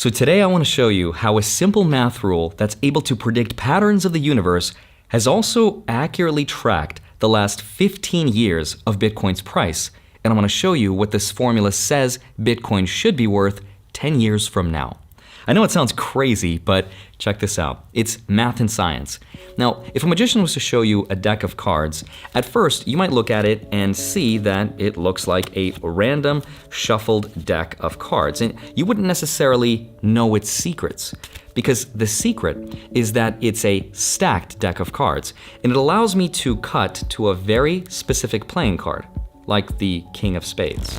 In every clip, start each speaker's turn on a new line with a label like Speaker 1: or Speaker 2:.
Speaker 1: So today I want to show you how a simple math rule that's able to predict patterns of the universe has also accurately tracked the last 15 years of Bitcoin's price. And I want to show you what this formula says Bitcoin should be worth 10 years from now. I know it sounds crazy, but check this out. It's math and science. Now, if a magician was to show you a deck of cards, at first you might look at it and see that it looks like a random shuffled deck of cards, and you wouldn't necessarily know its secrets, because the secret is that it's a stacked deck of cards, and it allows me to cut to a very specific playing card, like the King of Spades.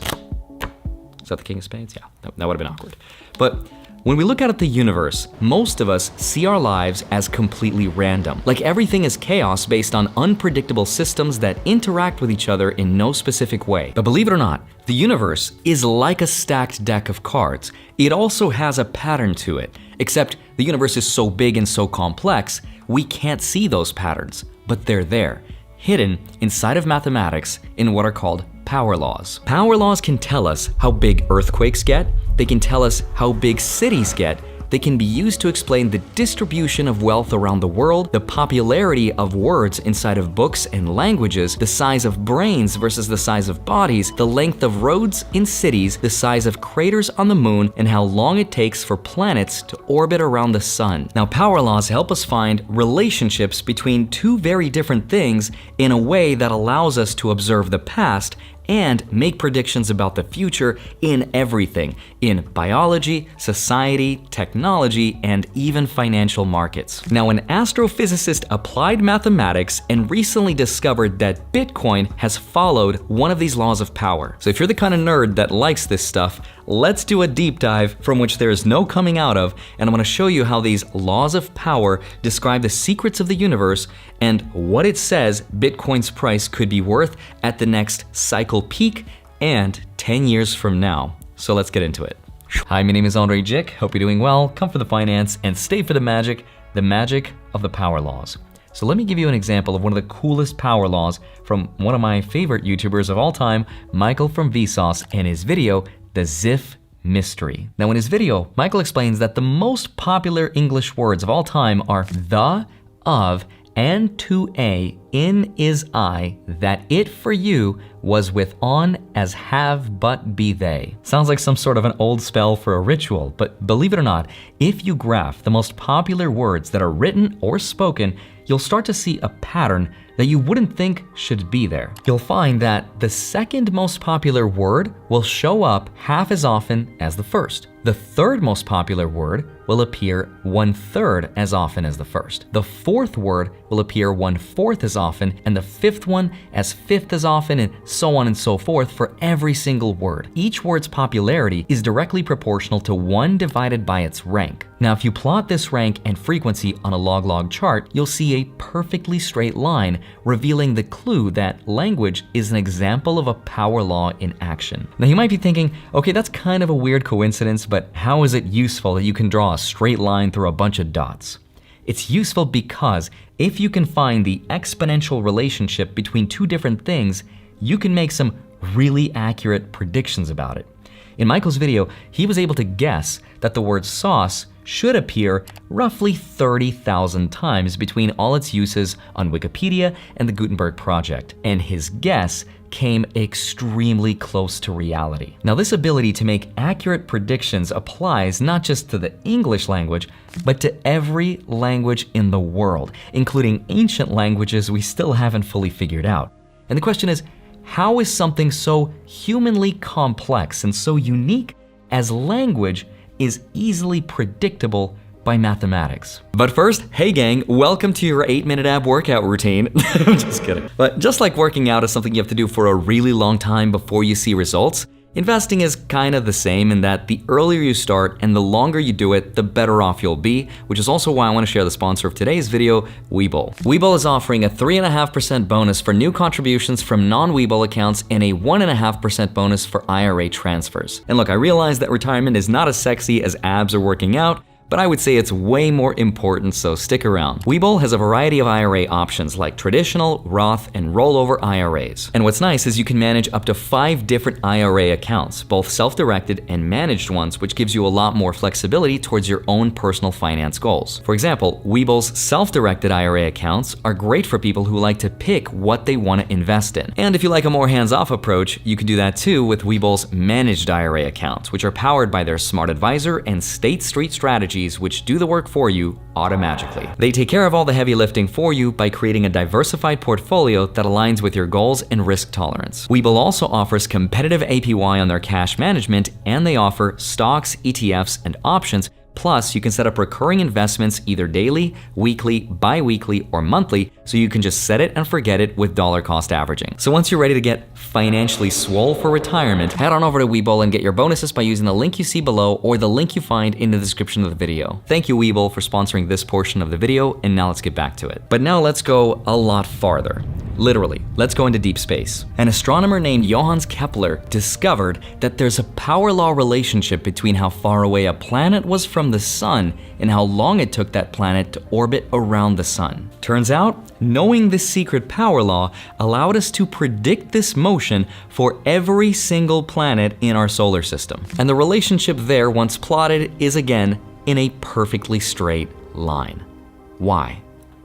Speaker 1: Is that the King of Spades? Yeah, that would have been awkward. But when we look out at the universe, most of us see our lives as completely random. Like everything is chaos based on unpredictable systems that interact with each other in no specific way. But believe it or not, the universe is like a stacked deck of cards. It also has a pattern to it, except the universe is so big and so complex, we can't see those patterns, but they're there, hidden inside of mathematics in what are called power laws. Power laws can tell us how big earthquakes get. They can tell us how big cities get. They can be used to explain the distribution of wealth around the world, the popularity of words inside of books and languages, the size of brains versus the size of bodies, the length of roads in cities, the size of craters on the moon, and how long it takes for planets to orbit around the sun. Now, power laws help us find relationships between two very different things in a way that allows us to observe the past and make predictions about the future in everything, in biology, society, technology, and even financial markets. Now, an astrophysicist applied mathematics and recently discovered that Bitcoin has followed one of these laws of power. So if you're the kind of nerd that likes this stuff, let's do a deep dive from which there is no coming out of, and I'm going to show you how these laws of power describe the secrets of the universe and what it says Bitcoin's price could be worth at the next cycle peak and 10 years from now. So let's get into it. Hi, my name is Andre Jick. Hope you're doing well. Come for the finance and stay for the magic of the power laws. So let me give you an example of one of the coolest power laws from one of my favorite YouTubers of all time, Michael from Vsauce, and his video, The Ziff Mystery. Now, in his video, Michael explains that the most popular English words of all time are the, of, and to a, in, is, I, that it for you was with on as have but be they. Sounds like some sort of an old spell for a ritual, but believe it or not, if you graph the most popular words that are written or spoken, you'll start to see a pattern that you wouldn't think should be there. You'll find that the second most popular word will show up half as often as the first. The third most popular word will appear 1/3 as often as the first. The fourth word will appear 1/4 as often, and the fifth one as fifth as often, and so on and so forth for every single word. Each word's popularity is directly proportional to 1 divided by its rank. Now, if you plot this rank and frequency on a log-log chart, you'll see a perfectly straight line revealing the clue that language is an example of a power law in action. Now, you might be thinking, okay, that's kind of a weird coincidence, but how is it useful that you can draw a straight line through a bunch of dots? It's useful because if you can find the exponential relationship between two different things, you can make some really accurate predictions about it. In Michael's video, he was able to guess that the word sauce should appear roughly 30,000 times between all its uses on Wikipedia and the Gutenberg project, and his guess came extremely close to reality. Now, this ability to make accurate predictions applies not just to the English language, but to every language in the world, including ancient languages we still haven't fully figured out. And the question is, how is something so humanly complex and so unique as language is easily predictable by mathematics? But first, hey gang, welcome to your 8-minute ab workout routine. I'm just kidding. But just like working out is something you have to do for a really long time before you see results, investing is kind of the same in that the earlier you start and the longer you do it, the better off you'll be, which is also why I want to share the sponsor of today's video, Webull. Webull is offering a 3.5% bonus for new contributions from non-Webull accounts and a 1.5% bonus for IRA transfers. And look, I realize that retirement is not as sexy as abs or working out, but I would say it's way more important, so stick around. Webull has a variety of IRA options like traditional, Roth, and rollover IRAs. And what's nice is you can manage up to 5 different IRA accounts, both self-directed and managed ones, which gives you a lot more flexibility towards your own personal finance goals. For example, Webull's self-directed IRA accounts are great for people who like to pick what they want to invest in. And if you like a more hands-off approach, you can do that too with Webull's managed IRA accounts, which are powered by their smart advisor and State Street strategies, which do the work for you automatically. They take care of all the heavy lifting for you by creating a diversified portfolio that aligns with your goals and risk tolerance. Webull also offers competitive APY on their cash management, and they offer stocks, ETFs, and options. Plus, you can set up recurring investments either daily, weekly, bi-weekly, or monthly, so you can just set it and forget it with dollar cost averaging. So once you're ready to get financially swole for retirement, head on over to Webull and get your bonuses by using the link you see below or the link you find in the description of the video. Thank you, Webull, for sponsoring this portion of the video, and now let's get back to it. But now let's go a lot farther. Literally, let's go into deep space. An astronomer named Johannes Kepler discovered that there's a power law relationship between how far away a planet was from the sun and how long it took that planet to orbit around the sun. Turns out, knowing this secret power law allowed us to predict this motion for every single planet in our solar system. And the relationship there, once plotted, is again in a perfectly straight line. Why?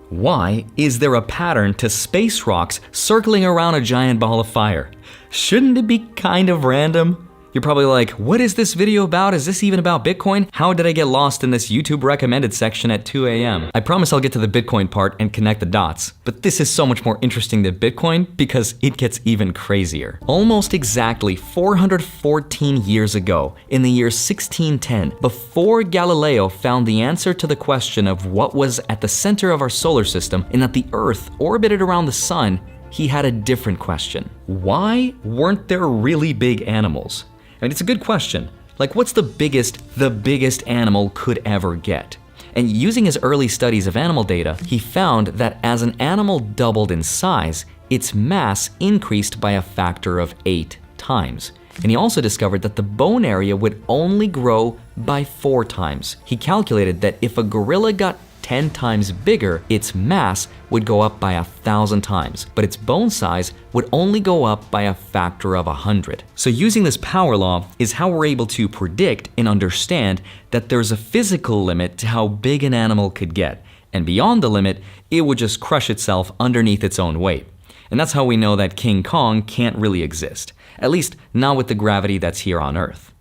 Speaker 1: Why is there a pattern to space rocks circling around a giant ball of fire? Shouldn't it be kind of random? You're probably like, what is this video about? Is this even about Bitcoin? How did I get lost in this YouTube recommended section at 2 a.m.? I promise I'll get to the Bitcoin part and connect the dots. But this is so much more interesting than Bitcoin because it gets even crazier. Almost exactly 414 years ago, in the year 1610, before Galileo found the answer to the question of what was at the center of our solar system and that the Earth orbited around the sun, he had a different question. Why weren't there really big animals? I mean, it's a good question. Like, what's the biggest animal could ever get? And using his early studies of animal data, he found that as an animal doubled in size, its mass increased by a factor of 8 times. And he also discovered that the bone area would only grow by 4 times. He calculated that if a gorilla got 10 times bigger, its mass would go up by 1,000 times, but its bone size would only go up by a factor of 100. So using this power law is how we're able to predict and understand that there's a physical limit to how big an animal could get, and beyond the limit, it would just crush itself underneath its own weight. And that's how we know that King Kong can't really exist, at least not with the gravity that's here on Earth.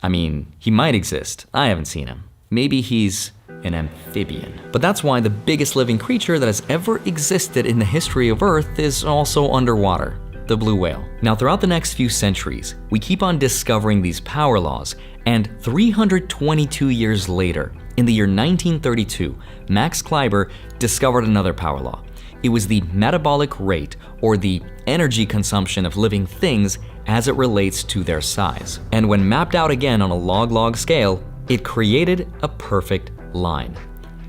Speaker 1: I mean, he might exist. I haven't seen him. Maybe he's an amphibian. But that's why the biggest living creature that has ever existed in the history of Earth is also underwater, the blue whale. Now, throughout the next few centuries, we keep on discovering these power laws, and 322 years later, in the year 1932, Max Kleiber discovered another power law. It was the metabolic rate, or the energy consumption of living things as it relates to their size. And when mapped out again on a log-log scale, it created a perfect line.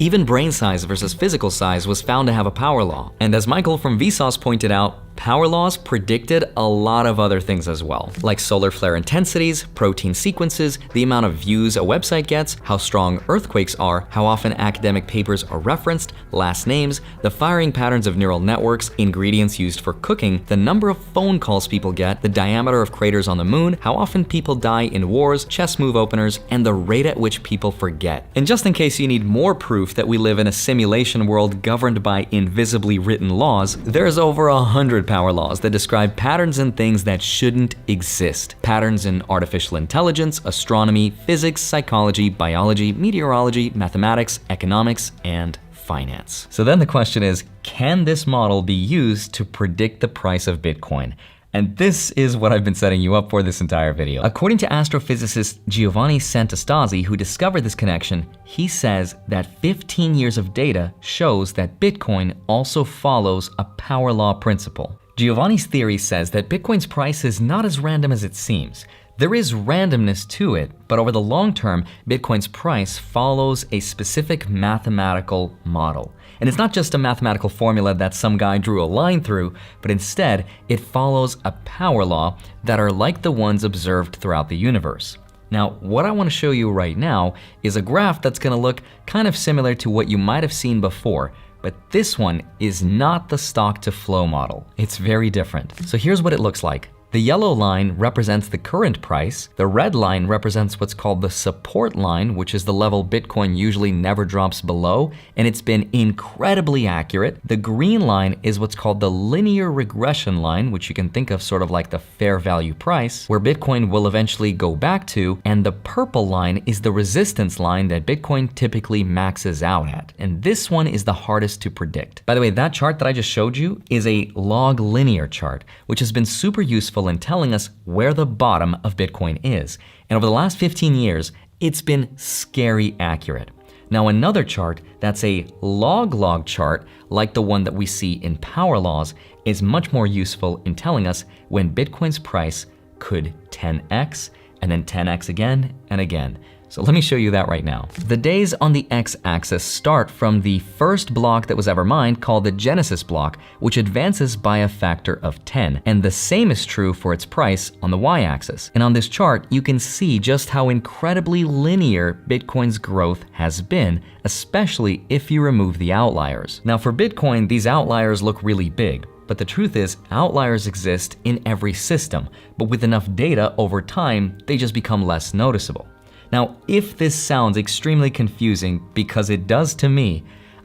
Speaker 1: Even brain size versus physical size was found to have a power law. And as Michael from Vsauce pointed out, power laws predicted a lot of other things as well, like solar flare intensities, protein sequences, the amount of views a website gets, how strong earthquakes are, how often academic papers are referenced, last names, the firing patterns of neural networks, ingredients used for cooking, the number of phone calls people get, the diameter of craters on the moon, how often people die in wars, chess move openers, and the rate at which people forget. And just in case you need more proof that we live in a simulation world governed by invisibly written laws, there's over 100 power laws that describe patterns in things that shouldn't exist. Patterns in artificial intelligence, astronomy, physics, psychology, biology, meteorology, mathematics, economics, and finance. So then the question is, can this model be used to predict the price of Bitcoin? And this is what I've been setting you up for this entire video. According to astrophysicist Giovanni Santastasi, who discovered this connection, he says that 15 years of data shows that Bitcoin also follows a power law principle. Giovanni's theory says that Bitcoin's price is not as random as it seems. There is randomness to it, but over the long term, Bitcoin's price follows a specific mathematical model. And it's not just a mathematical formula that some guy drew a line through, but instead, it follows a power law that are like the ones observed throughout the universe. Now, what I want to show you right now is a graph that's going to look kind of similar to what you might have seen before, but this one is not the stock to flow model. It's very different. So here's what it looks like. The yellow line represents the current price. The red line represents what's called the support line, which is the level Bitcoin usually never drops below, and it's been incredibly accurate. The green line is what's called the linear regression line, which you can think of sort of like the fair value price, where Bitcoin will eventually go back to, and the purple line is the resistance line that Bitcoin typically maxes out at. And this one is the hardest to predict. By the way, that chart that I just showed you is a log linear chart, which has been super useful in telling us where the bottom of Bitcoin is. And over the last 15 years, it's been scary accurate. Now, another chart that's a log chart, like the one that we see in power laws, is much more useful in telling us when Bitcoin's price could 10x and then 10x again and again. So let me show you that right now. The days on the x-axis start from the first block that was ever mined, called the Genesis block, which advances by a factor of 10. And the same is true for its price on the y-axis. And on this chart, you can see just how incredibly linear Bitcoin's growth has been, especially if you remove the outliers. Now, for Bitcoin, these outliers look really big. But the truth is, outliers exist in every system, but with enough data over time, they just become less noticeable. Now, if this sounds extremely confusing, because it does to me,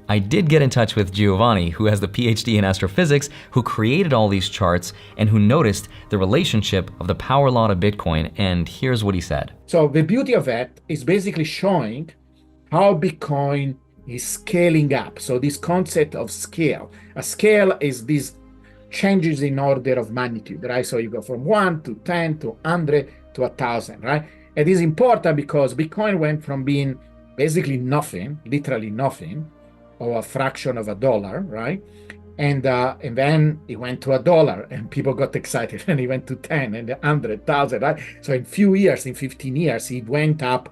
Speaker 1: I did get in touch with Giovanni, who has the PhD in astrophysics, who created all these charts and who noticed the relationship of the power law to Bitcoin, and here's what he said.
Speaker 2: So the beauty of that is basically showing how Bitcoin is scaling up. So this concept of scale. A scale is these changes in order of magnitude, right? So you go from 1 to 10 to 100 to 1,000, right? It is important because Bitcoin went from being basically nothing, literally nothing, or a fraction of a dollar, right? And then it went to $1 and people got excited, and it went to 10 and 100,000, right? So in few years, in 15 years, it went up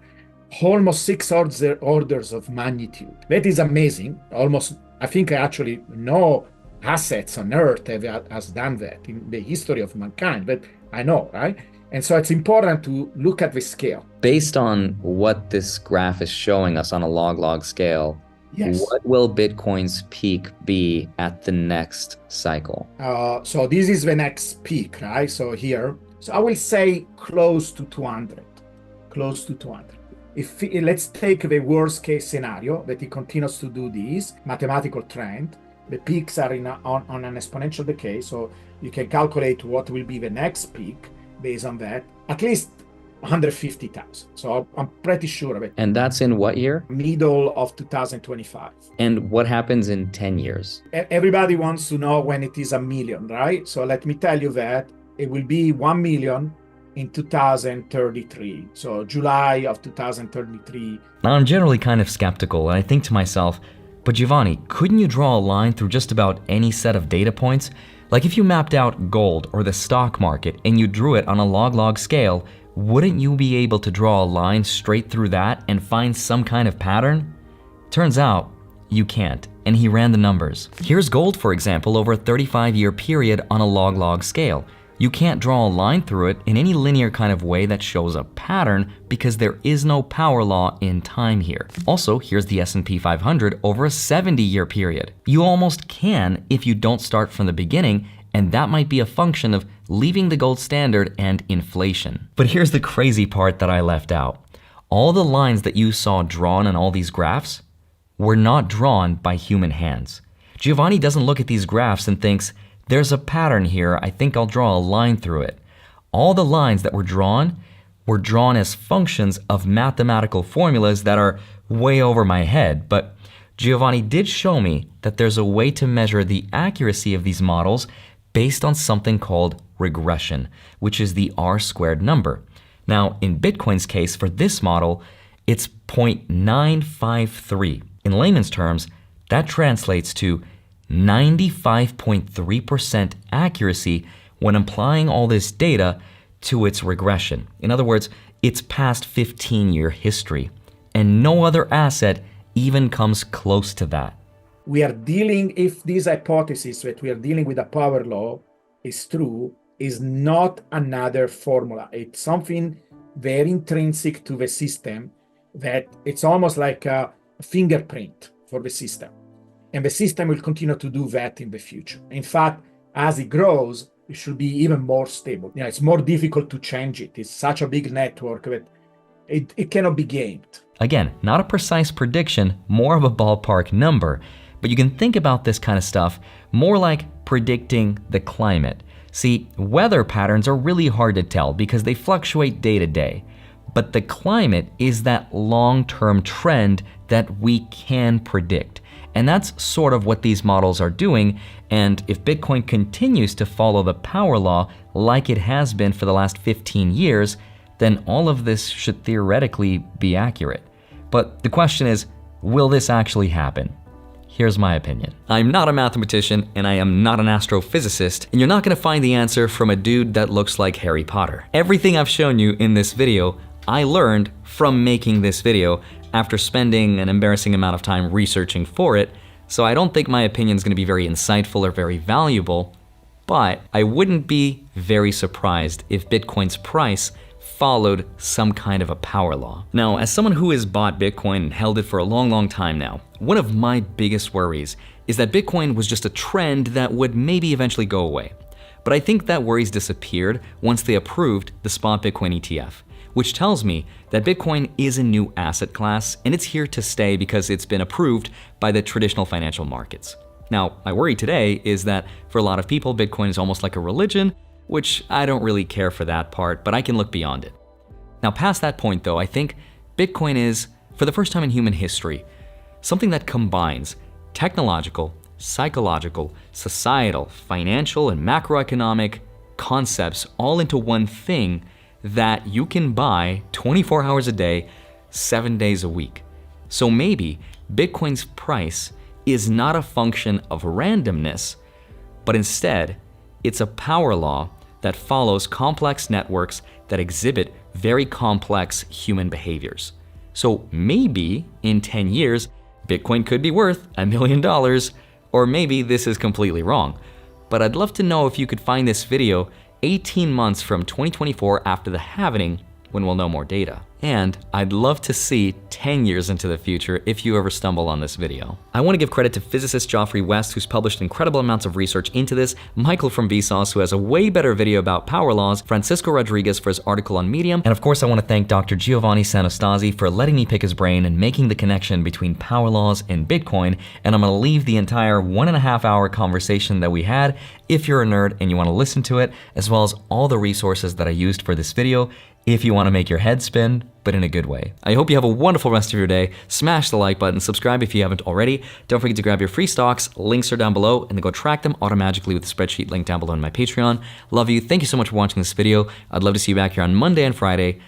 Speaker 2: almost 6 orders of magnitude. That is amazing. Almost, I think actually no assets on earth has done that in the history of mankind, but I know, right? And so it's important to look at the scale.
Speaker 1: Based on what this graph is showing us on a log scale,
Speaker 2: yes,
Speaker 1: what will Bitcoin's peak be at the next cycle?
Speaker 2: So this is the next peak, right? So here, so I will say close to 200, close to 200. Let's take the worst case scenario that it continues to do this mathematical trend. The peaks are on an exponential decay, so you can calculate what will be the next peak based on that, at least 150,000. So I'm pretty sure of it.
Speaker 1: And that's in what year?
Speaker 2: Middle of 2025.
Speaker 1: And what happens in 10 years?
Speaker 2: Everybody wants to know when it is a million, right? So let me tell you that it will be 1 million in 2033. So July of 2033.
Speaker 1: Now, I'm generally kind of skeptical, and I think to myself, but Giovanni, couldn't you draw a line through just about any set of data points? Like if you mapped out gold or the stock market and you drew it on a log scale, wouldn't you be able to draw a line straight through that and find some kind of pattern? Turns out, you can't, and he ran the numbers. Here's gold, for example, over a 35-year period on a log scale. You can't draw a line through it in any linear kind of way that shows a pattern because there is no power law in time here. Also, here's the S&P 500 over a 70-year period. You almost can if you don't start from the beginning, and that might be a function of leaving the gold standard and inflation. But here's the crazy part that I left out. All the lines that you saw drawn in all these graphs were not drawn by human hands. Giovanni doesn't look at these graphs and thinks, there's a pattern here, I think I'll draw a line through it. All the lines that were drawn as functions of mathematical formulas that are way over my head, but Giovanni did show me that there's a way to measure the accuracy of these models based on something called regression, which is the R-squared number. Now, in Bitcoin's case, for this model, it's 0.953. In layman's terms, that translates to 95.3% accuracy when applying all this data to its regression. In other words, its past 15-year history. And no other asset even comes close to that.
Speaker 2: We are dealing, if this hypothesis that we are dealing with a power law is true, is not another formula. It's something very intrinsic to the system that it's almost like a fingerprint for the system. And the system will continue to do that in the future. In fact, as it grows, it should be even more stable. It's more difficult to change it. It's such a big network that it cannot be gamed.
Speaker 1: Again, not a precise prediction, more of a ballpark number. But you can think about this kind of stuff more like predicting the climate. See, weather patterns are really hard to tell because they fluctuate day to day. But the climate is that long-term trend that we can predict. And that's sort of what these models are doing. And if Bitcoin continues to follow the power law like it has been for the last 15 years, then all of this should theoretically be accurate. But the question is, will this actually happen? Here's my opinion. I'm not a mathematician and I am not an astrophysicist, and you're not gonna find the answer from a dude that looks like Harry Potter. Everything I've shown you in this video, I learned from making this video after spending an embarrassing amount of time researching for it, so I don't think my opinion is gonna be very insightful or very valuable, but I wouldn't be very surprised if Bitcoin's price followed some kind of a power law. Now, as someone who has bought Bitcoin and held it for a long time now, one of my biggest worries is that Bitcoin was just a trend that would maybe eventually go away. But I think that worries disappeared once they approved the spot Bitcoin ETF, which tells me that Bitcoin is a new asset class and it's here to stay because it's been approved by the traditional financial markets. Now, my worry today is that for a lot of people, Bitcoin is almost like a religion, which I don't really care for that part, but I can look beyond it. Now, past that point though, I think Bitcoin is, for the first time in human history, something that combines technological, psychological, societal, financial, and macroeconomic concepts all into one thing that you can buy 24 hours a day, 7 days a week. So maybe Bitcoin's price is not a function of randomness, but instead, it's a power law that follows complex networks that exhibit very complex human behaviors. So maybe in 10 years, Bitcoin could be worth $1 million, or maybe this is completely wrong. But I'd love to know if you could find this video 18 months from 2024 after the halving, when we'll know more data. And I'd love to see 10 years into the future if you ever stumble on this video. I want to give credit to physicist Geoffrey West, who's published incredible amounts of research into this, Michael from Vsauce, who has a way better video about power laws, Francisco Rodriguez for his article on Medium, and of course I want to thank Dr. Giovanni Santostasi for letting me pick his brain and making the connection between power laws and Bitcoin. And I'm going to leave the entire 1.5 hour conversation that we had if you're a nerd and you want to listen to it, as well as all the resources that I used for this video if you want to make your head spin, but in a good way. I hope you have a wonderful rest of your day. Smash the like button, subscribe if you haven't already. Don't forget to grab your free stocks. Links are down below, and then go track them automatically with the spreadsheet link down below in my Patreon. Love you. Thank you so much for watching this video. I'd love to see you back here on Monday and Friday.